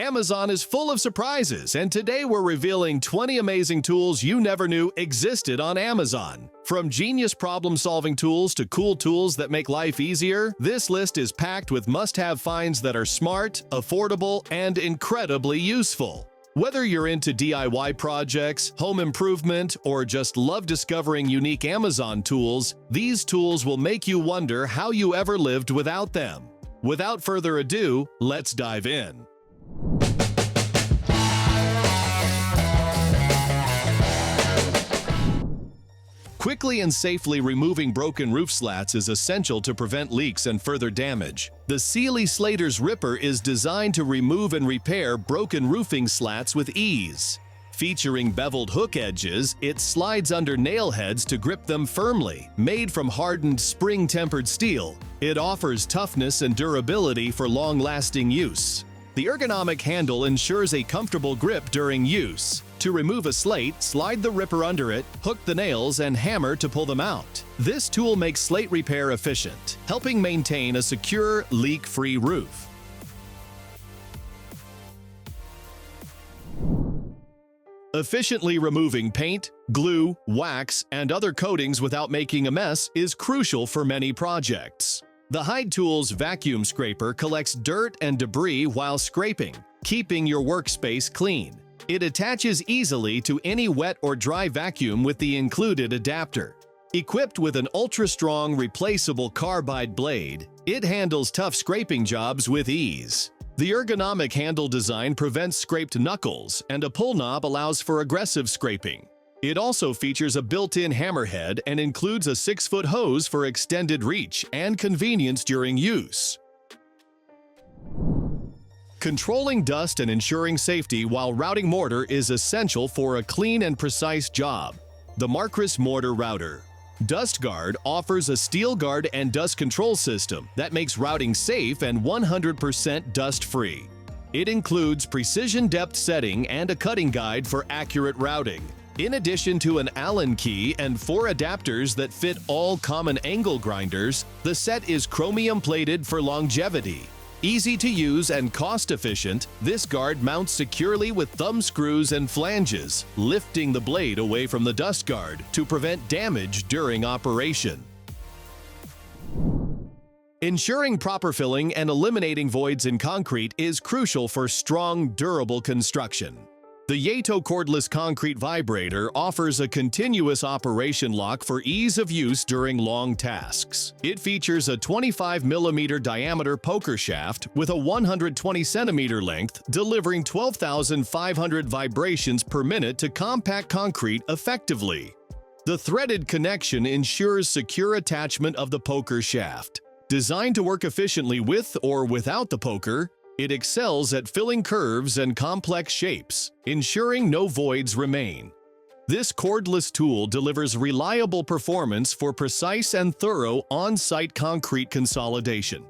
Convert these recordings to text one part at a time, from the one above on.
Amazon is full of surprises, and today we're revealing 20 amazing tools you never knew existed on Amazon. From genius problem-solving tools to cool tools that make life easier, this list is packed with must-have finds that are smart, affordable, and incredibly useful. Whether you're into DIY projects, home improvement, or just love discovering unique Amazon tools, these tools will make you wonder how you ever lived without them. Without further ado, let's dive in. Quickly and safely removing broken roof slats is essential to prevent leaks and further damage. The Sealey Slater's Ripper is designed to remove and repair broken roofing slats with ease. Featuring beveled hook edges, it slides under nail heads to grip them firmly. Made from hardened spring-tempered steel, it offers toughness and durability for long-lasting use. The ergonomic handle ensures a comfortable grip during use. To remove a slate, slide the ripper under it, hook the nails, and hammer to pull them out. This tool makes slate repair efficient, helping maintain a secure, leak-free roof. Efficiently removing paint, glue, wax, and other coatings without making a mess is crucial for many projects. The Hyde tool's vacuum scraper collects dirt and debris while scraping, keeping your workspace clean. It attaches easily to any wet or dry vacuum with the included adapter. Equipped with an ultra-strong replaceable carbide blade, it handles tough scraping jobs with ease. The ergonomic handle design prevents scraped knuckles, and a pull knob allows for aggressive scraping. It also features a built-in hammerhead and includes a 6-foot hose for extended reach and convenience during use. Controlling dust and ensuring safety while routing mortar is essential for a clean and precise job. The Marcrist Mortar Router Dust Guard offers a steel guard and dust control system that makes routing safe and 100% dust-free. It includes precision depth setting and a cutting guide for accurate routing. In addition to an Allen key and 4 adapters that fit all common angle grinders, the set is chromium-plated for longevity. Easy to use and cost-efficient, this guard mounts securely with thumb screws and flanges, lifting the blade away from the dust guard to prevent damage during operation. Ensuring proper filling and eliminating voids in concrete is crucial for strong, durable construction. The YATO cordless concrete vibrator offers a continuous operation lock for ease of use during long tasks. It features a 25mm diameter poker shaft with a 120cm length, delivering 12,500 vibrations per minute to compact concrete effectively. The threaded connection ensures secure attachment of the poker shaft. Designed to work efficiently with or without the poker, it excels at filling curves and complex shapes, ensuring no voids remain. This cordless tool delivers reliable performance for precise and thorough on-site concrete consolidation.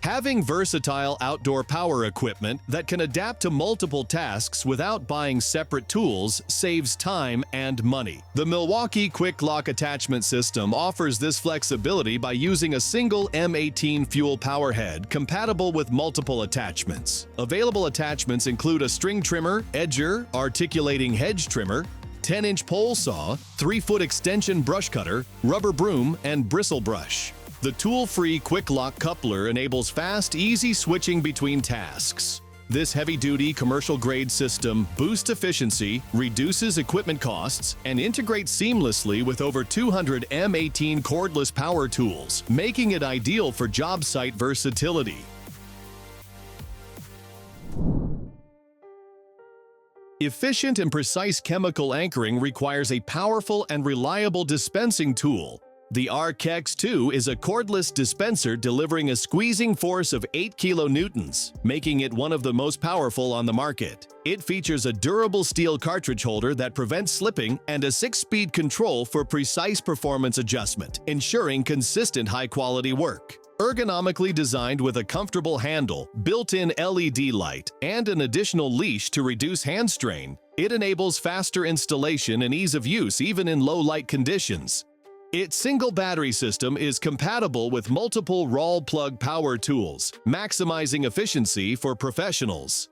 Having versatile outdoor power equipment that can adapt to multiple tasks without buying separate tools saves time and money. The Milwaukee QUIK-LOK attachment system offers this flexibility by using a single M18 fuel power head compatible with multiple attachments. Available attachments include a string trimmer, edger, articulating hedge trimmer, 10-inch pole saw, 3-foot extension brush cutter, rubber broom, and bristle brush. The tool-free QUIK-LOK coupler enables fast, easy switching between tasks. This heavy-duty commercial-grade system boosts efficiency, reduces equipment costs, and integrates seamlessly with over 200 M18 cordless power tools, making it ideal for job site versatility. Efficient and precise chemical anchoring requires a powerful and reliable dispensing tool. The R-KEX-II is a cordless dispenser delivering a squeezing force of 8 kilonewtons, making it one of the most powerful on the market. It features a durable steel cartridge holder that prevents slipping and a 6-speed control for precise performance adjustment, ensuring consistent high-quality work. Ergonomically designed with a comfortable handle, built-in LED light, and an additional leash to reduce hand strain, it enables faster installation and ease of use even in low-light conditions. Its single battery system is compatible with multiple RAWL plug power tools, maximizing efficiency for professionals.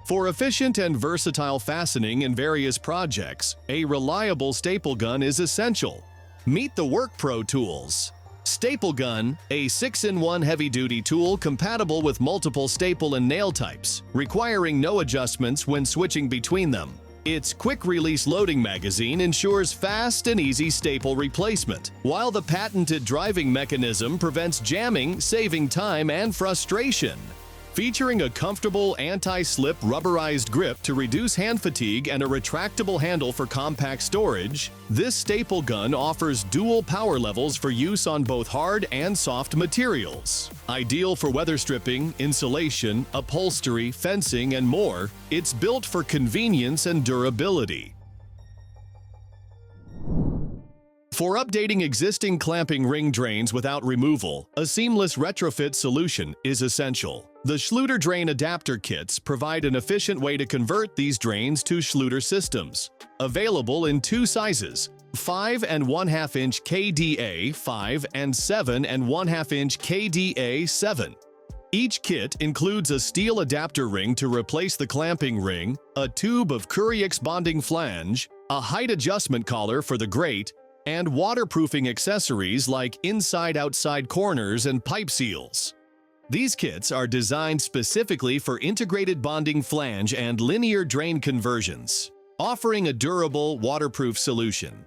For efficient and versatile fastening in various projects, a reliable staple gun is essential. Meet the WORKPRO tools. Staple Gun, a 6-in-1 heavy-duty tool compatible with multiple staple and nail types, requiring no adjustments when switching between them. Its quick-release loading magazine ensures fast and easy staple replacement, while the patented driving mechanism prevents jamming, saving time and frustration. Featuring a comfortable anti-slip rubberized grip to reduce hand fatigue and a retractable handle for compact storage, this staple gun offers dual power levels for use on both hard and soft materials. Ideal for weather stripping, insulation, upholstery, fencing, and more, it's built for convenience and durability. For updating existing clamping ring drains without removal, a seamless retrofit solution is essential. The Schluter drain adapter kits provide an efficient way to convert these drains to Schluter systems. Available in two sizes, 5½ inch KDA 5 and 7½ inch KDA 7. Each kit includes a steel adapter ring to replace the clamping ring, a tube of Curriex bonding flange, a height adjustment collar for the grate, and waterproofing accessories like inside-outside corners and pipe seals. These kits are designed specifically for integrated bonding flange and linear drain conversions, offering a durable, waterproof solution.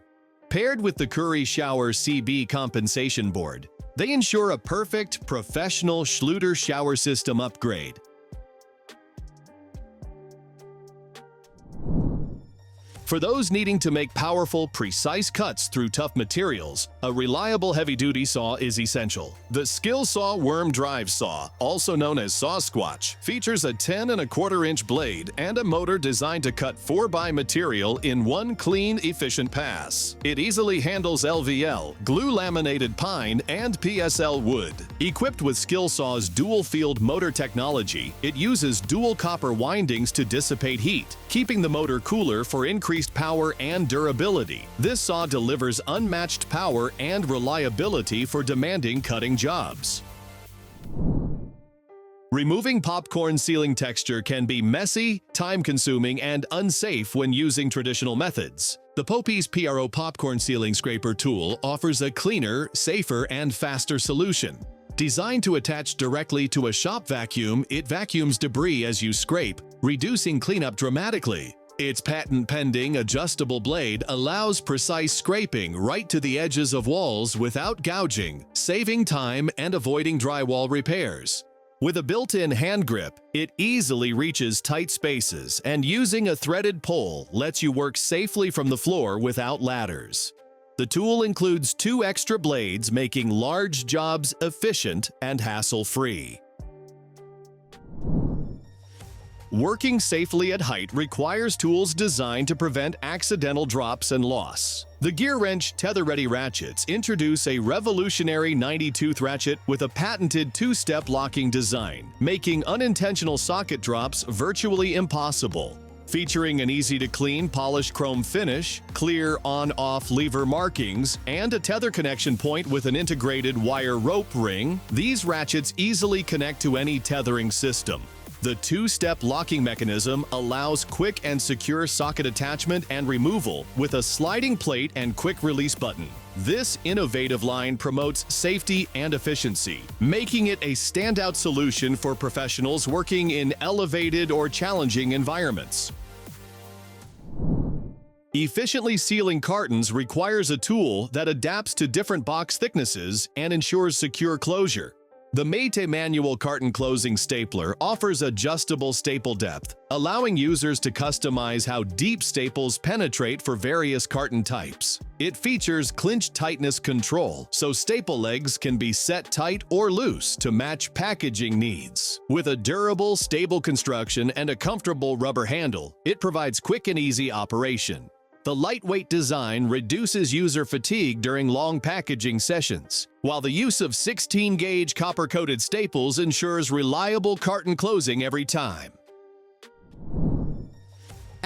Paired with the Currie Shower CB compensation board, they ensure a perfect, professional Schluter shower system upgrade. For those needing to make powerful, precise cuts through tough materials, a reliable heavy-duty saw is essential. The SKILSAW Worm Drive Saw, also known as Saw Squatch, features a 10¼ inch blade and a motor designed to cut 4x material in one clean, efficient pass. It easily handles LVL, glue-laminated pine, and PSL wood. Equipped with SKILSAW's dual-field motor technology, it uses dual copper windings to dissipate heat, keeping the motor cooler for increased power and durability. This saw delivers unmatched power and reliability for demanding cutting jobs. Removing popcorn sealing texture can be messy, time-consuming, and unsafe when using traditional methods. The Popeeze PRO popcorn sealing scraper tool offers a cleaner, safer, and faster solution. Designed to attach directly to a shop vacuum, it vacuums debris as you scrape, reducing cleanup dramatically. Its patent-pending adjustable blade allows precise scraping right to the edges of walls without gouging, saving time and avoiding drywall repairs. With a built-in hand grip, it easily reaches tight spaces, and using a threaded pole lets you work safely from the floor without ladders. The tool includes 2 extra blades, making large jobs efficient and hassle-free. Working safely at height requires tools designed to prevent accidental drops and loss. The GEARWRENCH Tether-Ready ratchets introduce a revolutionary 90-tooth ratchet with a patented 2-step locking design, making unintentional socket drops virtually impossible. Featuring an easy-to-clean polished chrome finish, clear on-off lever markings, and a tether connection point with an integrated wire rope ring, these ratchets easily connect to any tethering system. The 2-step locking mechanism allows quick and secure socket attachment and removal with a sliding plate and quick release button. This innovative line promotes safety and efficiency, making it a standout solution for professionals working in elevated or challenging environments. Efficiently sealing cartons requires a tool that adapts to different box thicknesses and ensures secure closure. The Meite manual carton closing stapler offers adjustable staple depth, allowing users to customize how deep staples penetrate for various carton types. It features clinch tightness control, so staple legs can be set tight or loose to match packaging needs. With a durable, stable construction and a comfortable rubber handle, it provides quick and easy operation. The lightweight design reduces user fatigue during long packaging sessions, while the use of 16-gauge copper-coated staples ensures reliable carton closing every time.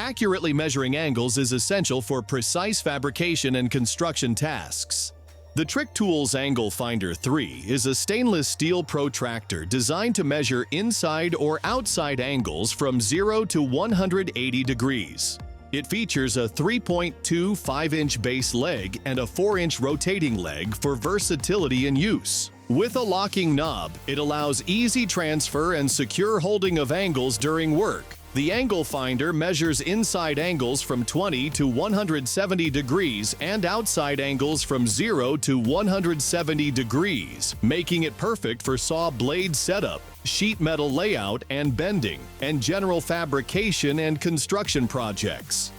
Accurately measuring angles is essential for precise fabrication and construction tasks. The Trick Tools Angle Finder 3 is a stainless steel protractor designed to measure inside or outside angles from 0 to 180 degrees. It features a 3.25-inch base leg and a 4-inch rotating leg for versatility in use. With a locking knob, it allows easy transfer and secure holding of angles during work. The angle finder measures inside angles from 20 to 170 degrees and outside angles from 0 to 170 degrees, making it perfect for saw blade setup, sheet metal layout and bending, and general fabrication and construction projects.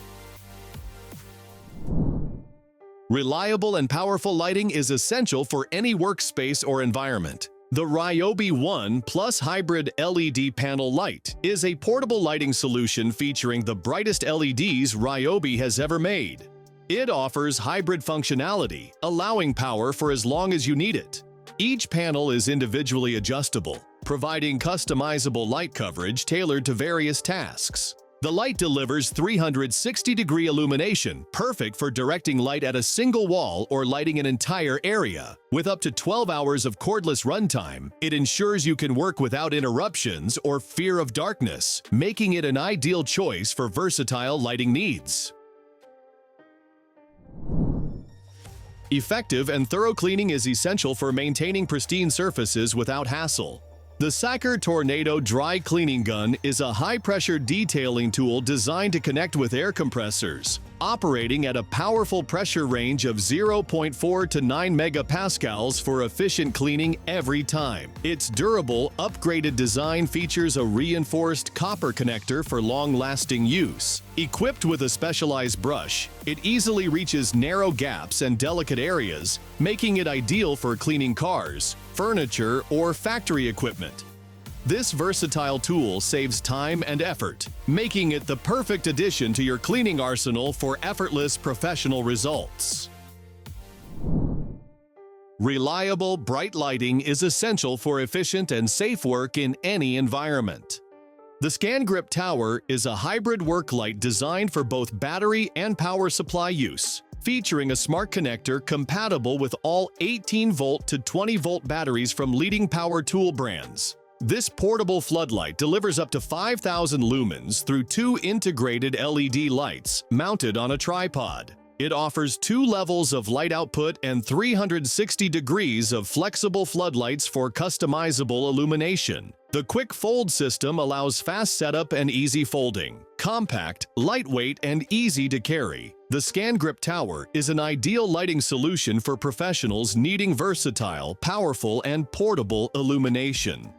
Reliable and powerful lighting is essential for any workspace or environment. The RYOBI 1 Plus Hybrid LED Panel Light is a portable lighting solution featuring the brightest LEDs RYOBI has ever made. It offers hybrid functionality, allowing power for as long as you need it. Each panel is individually adjustable, providing customizable light coverage tailored to various tasks. The light delivers 360-degree illumination, perfect for directing light at a single wall or lighting an entire area. With up to 12 hours of cordless runtime, it ensures you can work without interruptions or fear of darkness, making it an ideal choice for versatile lighting needs. Effective and thorough cleaning is essential for maintaining pristine surfaces without hassle. The Sacker Tornado Dry Cleaning Gun is a high-pressure detailing tool designed to connect with air compressors, operating at a powerful pressure range of 0.4 to 9 megapascals for efficient cleaning every time. Its durable, upgraded design features a reinforced copper connector for long-lasting use. Equipped with a specialized brush, it easily reaches narrow gaps and delicate areas, making it ideal for cleaning cars, furniture, or factory equipment. This versatile tool saves time and effort, making it the perfect addition to your cleaning arsenal for effortless professional results. Reliable, bright lighting is essential for efficient and safe work in any environment. The SCANGRIP Tower is a hybrid work light designed for both battery and power supply use, featuring a smart connector compatible with all 18-volt to 20-volt batteries from leading power tool brands. This portable floodlight delivers up to 5,000 lumens through 2 integrated LED lights mounted on a tripod. It offers 2 levels of light output and 360 degrees of flexible floodlights for customizable illumination. The quick fold system allows fast setup and easy folding. Compact, lightweight, and easy to carry, the SCANGRIP Tower is an ideal lighting solution for professionals needing versatile, powerful, and portable illumination.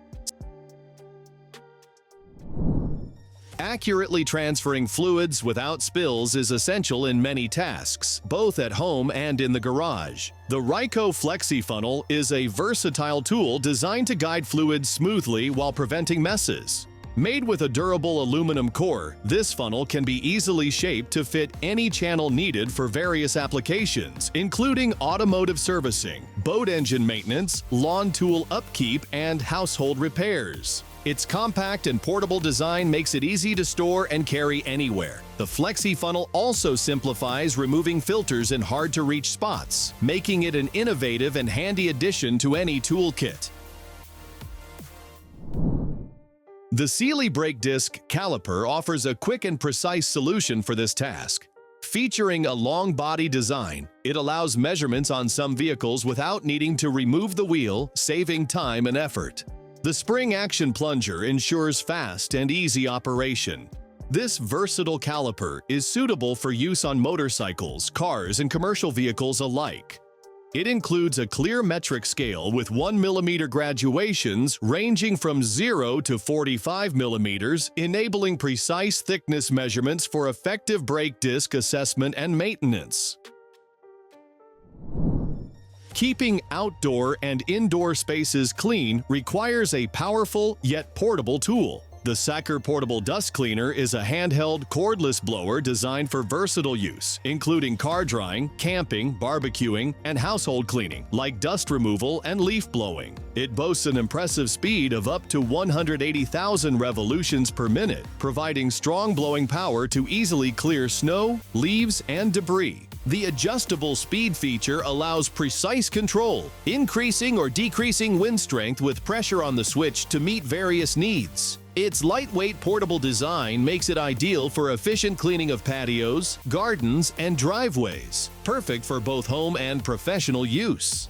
Accurately transferring fluids without spills is essential in many tasks, both at home and in the garage. The Ryco Flexi funnel is a versatile tool designed to guide fluids smoothly while preventing messes. Made with a durable aluminum core, this funnel can be easily shaped to fit any channel needed for various applications, including automotive servicing, boat engine maintenance, lawn tool upkeep, and household repairs. Its compact and portable design makes it easy to store and carry anywhere. The Flexi funnel also simplifies removing filters in hard-to-reach spots, making it an innovative and handy addition to any toolkit. The Sealey brake disc caliper offers a quick and precise solution for this task. Featuring a long body design, it allows measurements on some vehicles without needing to remove the wheel, saving time and effort. The spring action plunger ensures fast and easy operation. This versatile caliper is suitable for use on motorcycles, cars, and commercial vehicles alike. It includes a clear metric scale with 1 mm graduations ranging from 0 to 45 mm, enabling precise thickness measurements for effective brake disc assessment and maintenance. Keeping outdoor and indoor spaces clean requires a powerful yet portable tool. The Sacker Portable Dust Cleaner is a handheld, cordless blower designed for versatile use, including car drying, camping, barbecuing, and household cleaning, like dust removal and leaf blowing. It boasts an impressive speed of up to 180,000 revolutions per minute, providing strong blowing power to easily clear snow, leaves, and debris. The adjustable speed feature allows precise control, increasing or decreasing wind strength with pressure on the switch to meet various needs. Its lightweight portable design makes it ideal for efficient cleaning of patios, gardens, and driveways, perfect for both home and professional use.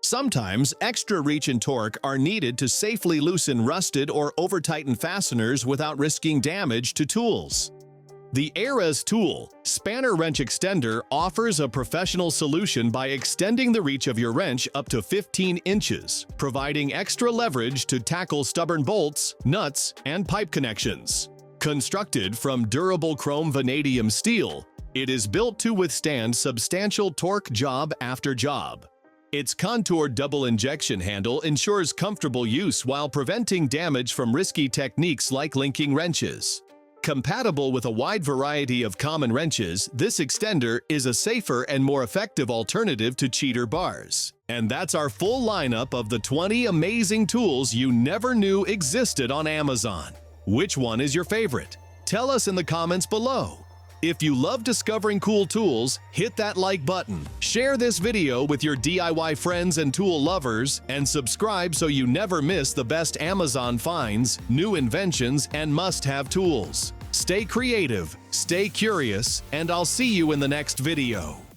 Sometimes extra reach and torque are needed to safely loosen rusted or over-tightened fasteners without risking damage to tools. The R-KEX-II Spanner Wrench Extender offers a professional solution by extending the reach of your wrench up to 15 inches, providing extra leverage to tackle stubborn bolts, nuts, and pipe connections. Constructed from durable chrome vanadium steel, it is built to withstand substantial torque job after job. Its contoured double injection handle ensures comfortable use while preventing damage from risky techniques like linking wrenches. Compatible with a wide variety of common wrenches, this extender is a safer and more effective alternative to cheater bars. And that's our full lineup of the 20 amazing tools you never knew existed on Amazon. Which one is your favorite? Tell us in the comments below. If you love discovering cool tools, hit that like button, share this video with your DIY friends and tool lovers, and subscribe so you never miss the best Amazon finds, new inventions, and must-have tools. Stay creative, stay curious, and I'll see you in the next video.